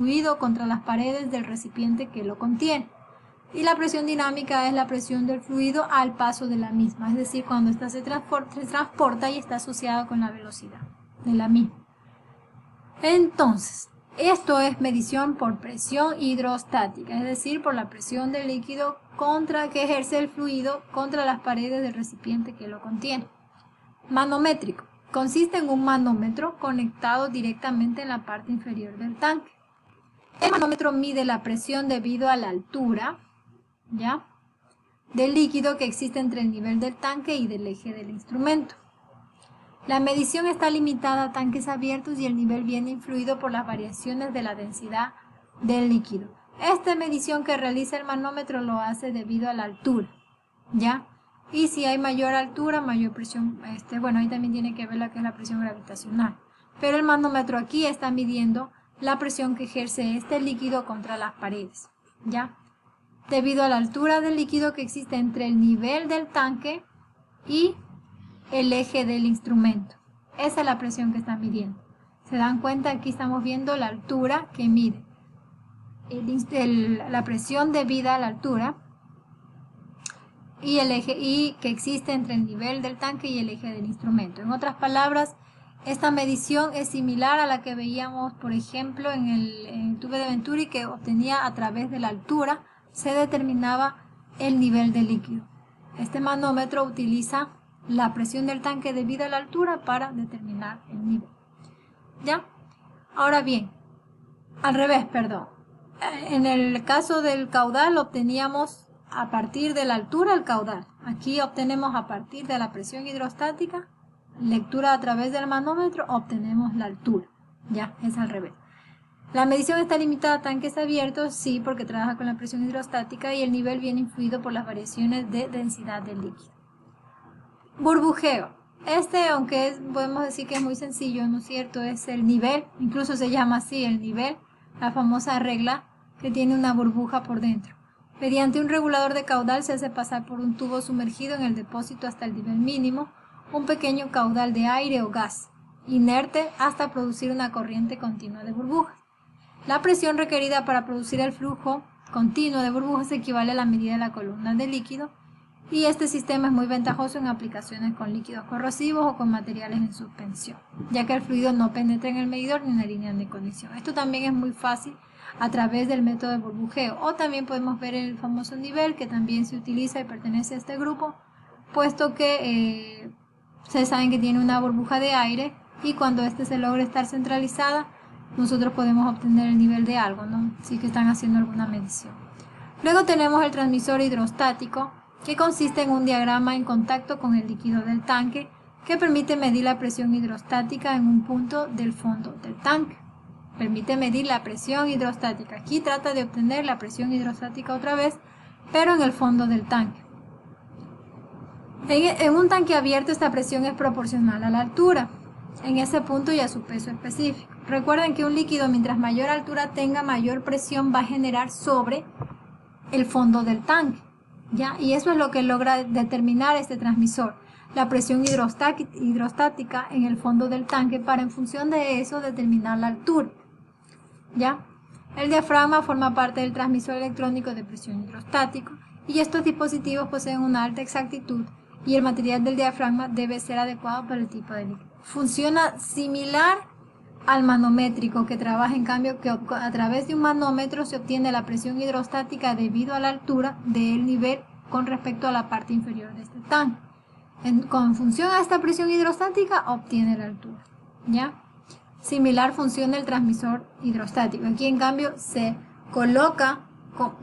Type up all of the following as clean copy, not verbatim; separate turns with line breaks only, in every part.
fluido contra las paredes del recipiente que lo contiene. Y la presión dinámica es la presión del fluido al paso de la misma, es decir, cuando ésta se transporta y está asociado con la velocidad de la misma. Entonces, esto es medición por presión hidrostática, es decir, por la presión del líquido que ejerce el fluido contra las paredes del recipiente que lo contiene. Manométrico. Consiste en un manómetro conectado directamente en la parte inferior del tanque. El manómetro mide la presión debido a la altura, ¿ya?, del líquido que existe entre el nivel del tanque y del eje del instrumento. La medición está limitada a tanques abiertos y el nivel viene influido por las variaciones de la densidad del líquido. Esta medición que realiza el manómetro lo hace debido a la altura, ¿ya? Y si hay mayor altura, mayor presión, bueno, ahí también tiene que ver la que es la presión gravitacional. Pero el manómetro aquí está midiendo la presión que ejerce este líquido contra las paredes, ¿ya? Debido a la altura del líquido que existe entre el nivel del tanque y el eje del instrumento. Esa es la presión que está midiendo. ¿Se dan cuenta? Aquí estamos viendo la altura que mide. La presión debida a la altura y el eje que existe entre el nivel del tanque y el eje del instrumento. En otras palabras, esta medición es similar a la que veíamos, por ejemplo, en el tubo de Venturi, que obtenía a través de la altura, se determinaba el nivel del líquido. Este manómetro utiliza la presión del tanque debido a la altura para determinar el nivel. ¿Ya? Ahora bien, al revés, perdón. En el caso del caudal obteníamos a partir de la altura el caudal. Aquí obtenemos a partir de la presión hidrostática, lectura a través del manómetro, obtenemos la altura. Ya, es al revés. La medición está limitada a tanques abiertos, sí, porque trabaja con la presión hidrostática y el nivel viene influido por las variaciones de densidad del líquido. Burbujeo. Aunque podemos decir que es muy sencillo, ¿no es cierto? Es el nivel, incluso se llama así el nivel, la famosa regla que tiene una burbuja por dentro. Mediante un regulador de caudal se hace pasar por un tubo sumergido en el depósito hasta el nivel mínimo, un pequeño caudal de aire o gas, inerte hasta producir una corriente continua de burbujas. La presión requerida para producir el flujo continuo de burbujas equivale a la medida de la columna de líquido, y este sistema es muy ventajoso en aplicaciones con líquidos corrosivos o con materiales en suspensión, ya que el fluido no penetra en el medidor ni en la línea de conexión. Esto también es muy fácil a través del método de burbujeo, o también podemos ver el famoso nivel, que también se utiliza y pertenece a este grupo, puesto que ustedes saben que tiene una burbuja de aire y cuando se logra estar centralizada, nosotros podemos obtener el nivel de algo, ¿no? Si que están haciendo alguna medición. Luego tenemos el transmisor hidrostático, que consiste en un diagrama en contacto con el líquido del tanque que permite medir la presión hidrostática en un punto del fondo del tanque. Permite medir la presión hidrostática. Aquí trata de obtener la presión hidrostática otra vez, pero en el fondo del tanque. En un tanque abierto esta presión es proporcional a la altura, en ese punto y a su peso específico. Recuerden que un líquido, mientras mayor altura tenga, mayor presión va a generar sobre el fondo del tanque, ¿ya? Y eso es lo que logra determinar este transmisor, la presión hidrostática en el fondo del tanque, para en función de eso determinar la altura, ¿ya? El diafragma forma parte del transmisor electrónico de presión hidrostático y estos dispositivos poseen una alta exactitud y el material del diafragma debe ser adecuado para el tipo de líquido. Funciona similar al manométrico, que trabaja en cambio que a través de un manómetro se obtiene la presión hidrostática debido a la altura del nivel con respecto a la parte inferior de este tanque. Con función a esta presión hidrostática obtiene la altura, ¿ya? Similar funciona el transmisor hidrostático. Aquí en cambio se coloca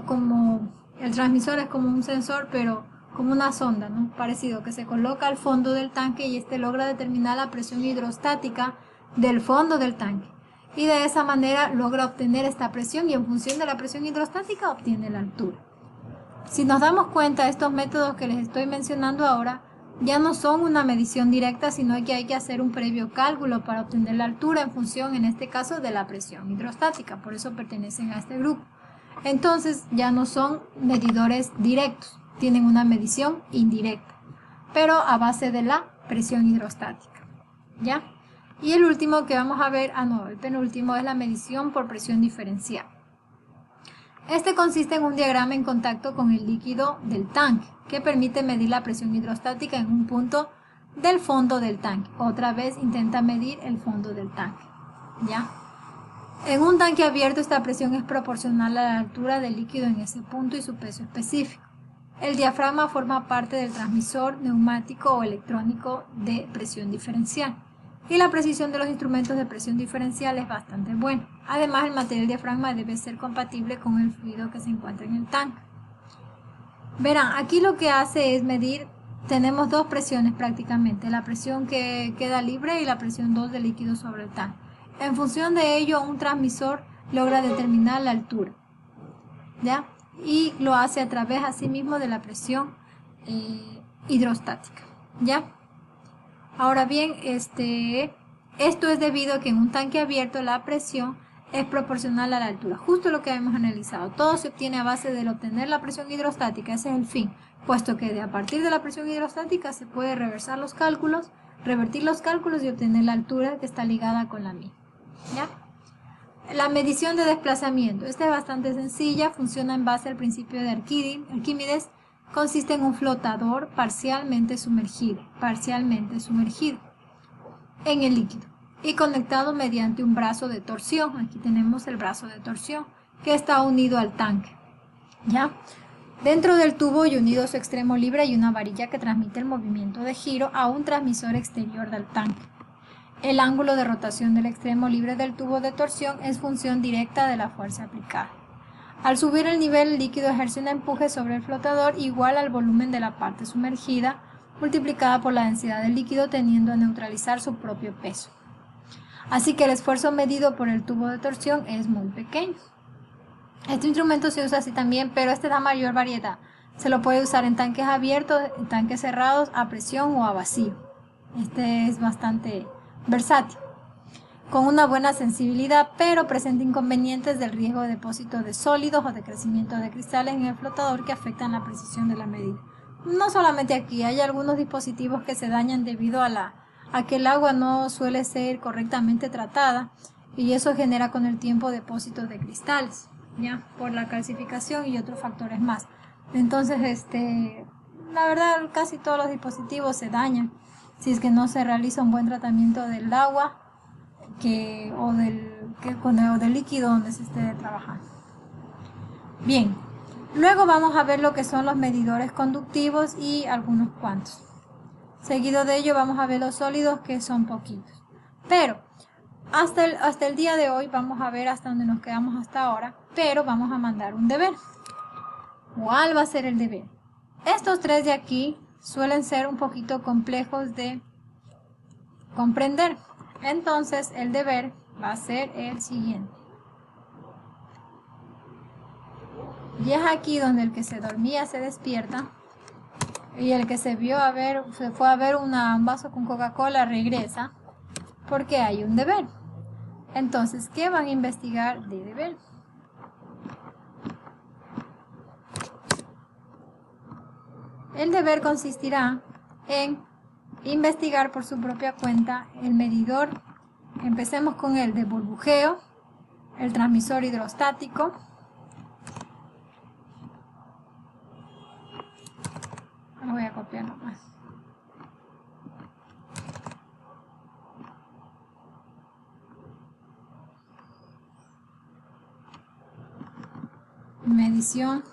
como el transmisor es como un sensor, pero como una sonda, ¿no? Parecido, que se coloca al fondo del tanque y logra determinar la presión hidrostática del fondo del tanque, y de esa manera logra obtener esta presión y en función de la presión hidrostática obtiene la altura. Si nos damos cuenta, estos métodos que les estoy mencionando ahora ya no son una medición directa, sino que hay que hacer un previo cálculo para obtener la altura en función, en este caso, de la presión hidrostática. Por eso pertenecen a este grupo. Entonces ya no son medidores directos, tienen una medición indirecta, pero a base de la presión hidrostática, ¿ya? Y el último que vamos a ver, el penúltimo es la medición por presión diferencial. Este consiste en un diagrama en contacto con el líquido del tanque, que permite medir la presión hidrostática en un punto del fondo del tanque. Otra vez intenta medir el fondo del tanque, ¿ya? En un tanque abierto esta presión es proporcional a la altura del líquido en ese punto y su peso específico. El diafragma forma parte del transmisor neumático o electrónico de presión diferencial. Y la precisión de los instrumentos de presión diferencial es bastante buena. Además, el material diafragma debe ser compatible con el fluido que se encuentra en el tanque. Verán, aquí lo que hace es medir, tenemos dos presiones prácticamente, la presión que queda libre y la presión 2 de líquido sobre el tanque. En función de ello, un transmisor logra determinar la altura, ¿ya? Y lo hace a través asimismo de la presión hidrostática, ¿ya? Ahora bien, esto es debido a que en un tanque abierto la presión es proporcional a la altura, justo lo que hemos analizado. Todo se obtiene a base de obtener la presión hidrostática, ese es el fin, puesto que a partir de la presión hidrostática se puede revertir los cálculos y obtener la altura que está ligada con la misma, ¿ya? La medición de desplazamiento, esta es bastante sencilla, funciona en base al principio de Arquímedes. Consiste en un flotador parcialmente sumergido en el líquido y conectado mediante un brazo de torsión. Aquí tenemos el brazo de torsión que está unido al tanque, ¿ya? Dentro del tubo y unido a su extremo libre hay una varilla que transmite el movimiento de giro a un transmisor exterior del tanque. El ángulo de rotación del extremo libre del tubo de torsión es función directa de la fuerza aplicada. Al subir el nivel, el líquido ejerce un empuje sobre el flotador igual al volumen de la parte sumergida, multiplicada por la densidad del líquido, tendiendo a neutralizar su propio peso. Así que el esfuerzo medido por el tubo de torsión es muy pequeño. Este instrumento se usa así también, pero este da mayor variedad. Se lo puede usar en tanques abiertos, en tanques cerrados, a presión o a vacío. Este es bastante versátil, con una buena sensibilidad, pero presenta inconvenientes del riesgo de depósito de sólidos o de crecimiento de cristales en el flotador que afectan la precisión de la medida. No solamente aquí, hay algunos dispositivos que se dañan debido a que el agua no suele ser correctamente tratada y eso genera con el tiempo depósitos de cristales, ¿ya? Por la calcificación y otros factores más. Entonces, la verdad, casi todos los dispositivos se dañan si es que no se realiza un buen tratamiento del agua o del líquido donde se esté trabajando. Bien, luego vamos a ver lo que son los medidores conductivos y algunos cuantos. Seguido de ello vamos a ver los sólidos, que son poquitos. Pero hasta el día de hoy vamos a ver hasta donde nos quedamos hasta ahora, pero vamos a mandar un deber. ¿Cuál va a ser el deber? Estos tres de aquí suelen ser un poquito complejos de comprender. Entonces el deber va a ser el siguiente. Y es aquí donde el que se dormía se despierta y el que se fue a ver un vaso con Coca-Cola regresa porque hay un deber. Entonces, ¿qué van a investigar de deber? El deber consistirá en investigar por su propia cuenta el medidor. Empecemos con el de burbujeo, el transmisor hidrostático, lo voy a copiar nomás, medición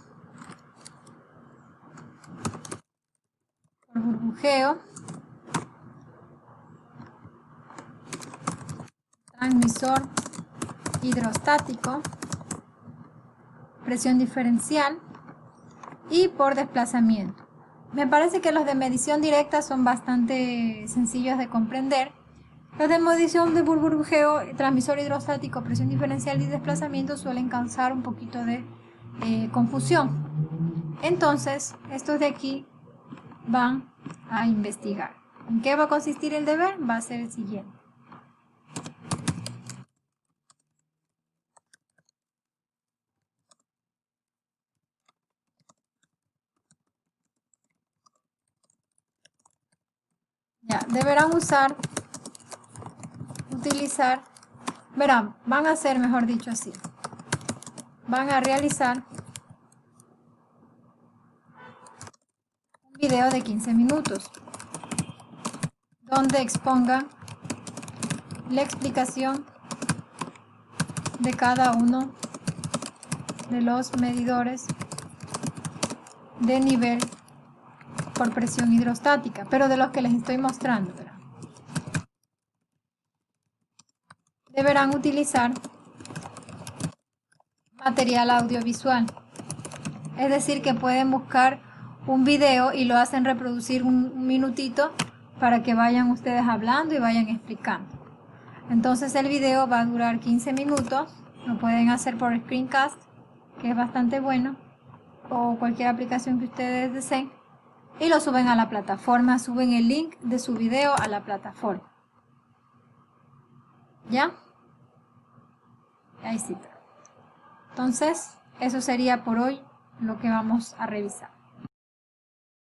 por burbujeo, transmisor hidrostático, presión diferencial y por desplazamiento. Me parece que los de medición directa son bastante sencillos de comprender. Los de medición de burbujeo, transmisor hidrostático, presión diferencial y desplazamiento suelen causar un poquito de confusión. Entonces, estos de aquí van a investigar. ¿En qué va a consistir el deber? Va a ser el siguiente. Ya, deberán usar utilizar, verán, van a hacer, mejor dicho así, van a realizar un video de 15 minutos donde expongan la explicación de cada uno de los medidores de nivel por presión hidrostática, pero de los que les estoy mostrando, ¿verdad? Deberán utilizar material audiovisual, es decir, que pueden buscar un video y lo hacen reproducir un minutito para que vayan ustedes hablando y vayan explicando. Entonces el video va a durar 15 minutos, lo pueden hacer por Screencast, que es bastante bueno, o cualquier aplicación que ustedes deseen, y lo suben a la plataforma, suben el link de su video a la plataforma. ¿Ya? Ahí sí. Entonces, eso sería por hoy lo que vamos a revisar.